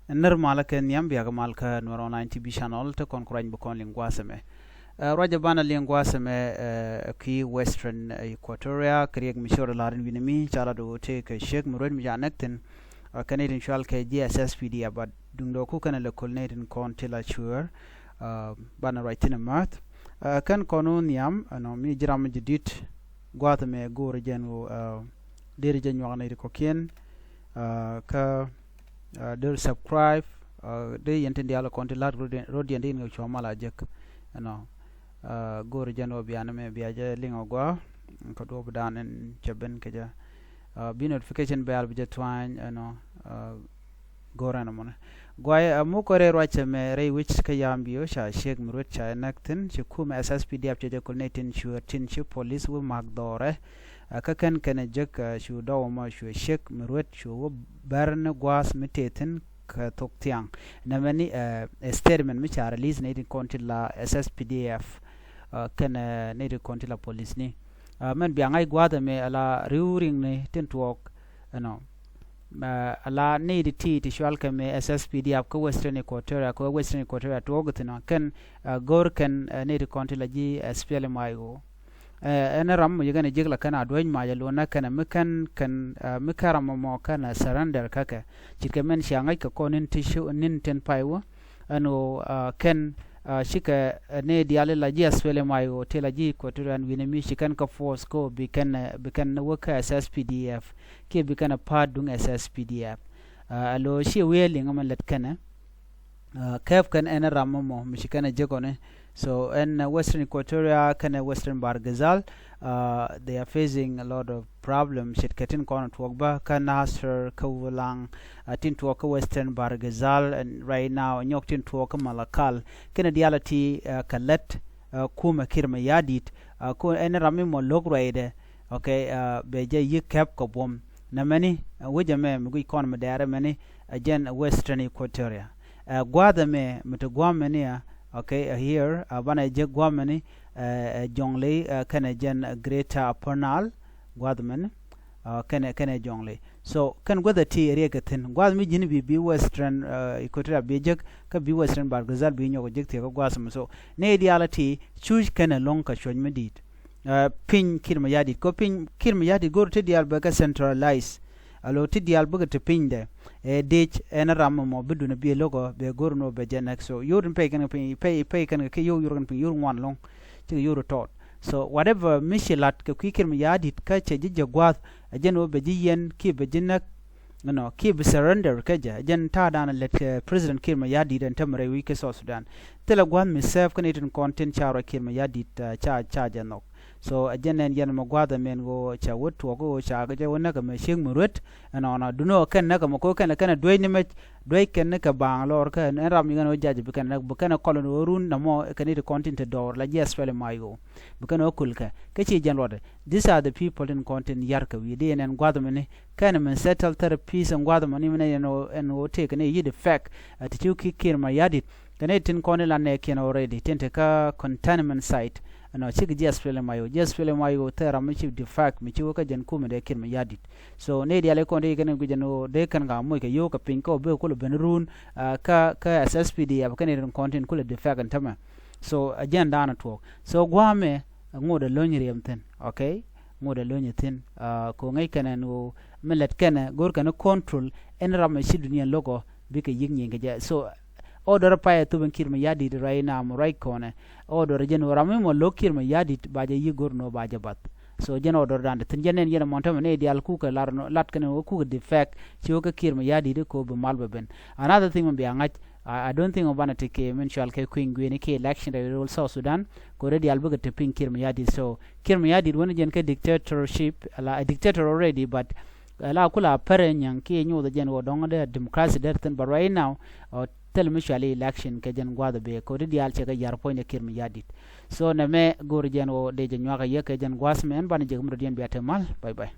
ner malaken yambia ga malka Nuer online TV channel to kon kurany bukon lingwaseme roja bana lingwaseme ki western equatoria krieg mishore larin winimi chala do te ke shek mured mi janekten Canadian shal ke SSPDF but dungdo ku kana le colnatin kon tila sure bana right in a month kan konun yam no mi jiram jidit gwatame gore jenu deri jenu ngane ko kien ka del subscribe de yentende ala konti lat rodi ande ngi chomala jek no gore jeno biana me biaje lingo gwa ko do bdanen cheben keja bi notification bell bi jetwan no gore no mon gwaye mu kore roche me re which ka yambio sha shek murut cha nakten chi kuumɛ SSPDF je ko netin shu tin chi police wo magdore ka kan jek shu dawo ma shu shek murut shu barne gwas mitetin ka toktiang na mani statement mi cha release ne konti la SSPDF kan ne konti la police ni men bi ngai gwada me ala riuring ne tin tuok no ala need ti shwal ka me SSPDF ko western equatoria tuogtino kan gor kan need konti la ji SPL mayo ena ram yegane jigla kana doñ ma yalo na kana mikan kan mikara mo kana surrender kaka chike men shangai ka konin tishu nin ten paiwo ano kan shika ne diale la ji SPL mayo te la ji equatorian winemi shikan ka force ko bikan waka SSPDF ke bikan part dung SSPDF alo shi weling amalet kana kaf kan ena ram mo mishikana jegone so in western equatoria kana western bargazal they are facing a lot of problems shit ketin kon twogba kana sir kawlang tin twok western bargazal and right now nyok tin twok malakal kana diality kalet kuumɛ kirma yadit ko en rami mo logride okay beje yikap ko bom na mani wejame mgu kon madare mani again western equatoria gwada me mutagwamania okay here bana je gwamani jongle kana jen greater pernal gwadman kana jongle so kan gwada ti regatin gwad mi jini bi western equatoria bejek ka bi western bargazal bi nyogo jekte ko gwasam so ne ideality choose kana lonka shoj medit pin kirma yadi ko pin kirma yadi go to dial baga centralize alo ti dial baga to pin de dech en ram mo biduna bi logo be gorno be jenek so yurun pay kan pay kan ke yurun pin yurun wan long ti yuru tot so whatever mishilat ke kirma yadi ka che je gwad ajeno be jiyen ki be jinak no ki be surrender kaja jen ta dana let president kirma yadi den tamre wi ke so Sudan tela gwan mi save kan itin content charo kirma yadi cha janok so ajenen yen mo gwada men go cha wotu go cha ga wona ka me shing murut ana duno kan na ka mo ko kan doy ni me doy kan ka bang lor ka en ram ngano jaji bi kan kolon worun na mo kan it content door la yes fele mayo bi kan okul ka ci jan lode these are the people in content yar ka wi de en gwada men kan men settle peace and gwada men en o take ne yid fact at you kirma yadit kan it kon la ne ken already tente ka containment site no chig just fele mayo tera mi chig de fact mi chiwo ka jen kuumɛ de kirma yadit so ne diale kon de kan gujeno de kan ga mo ke yo ka pin ko be ko ben run ka SSPDF kan ne content kula de fact antama so agenda na to so gwame ngode lonyri amten okay ngode lonyetin ko ngai kana no melet kana gor kana control en ram shi duniya logo bi ke yingi ngeja so order paya to ben kirma yadi right now mo right corner order jen warame mo lokirma yadi baje yigor no baje bat so jen order dan tin jenen yen montam ne dial ku ka larno lat kan ku defect ci ka kirma yadi de ko be malbe ben another thing be angaj I don't think obana take mental ke queen gwene ke election de also Sudan ko ready albuga te pin kirma yadi so kirma yadi wona jen ke dictatorship a dictator already but la kula parenyan ke nyu de jen wo donga democracy der ten but right now tel mishali election ke jen gwada be ko dial che ga yar point kirma yadit so na me gor jen o de jen waga ye ke jen gwasmen ban je gumro den biatemal bye bye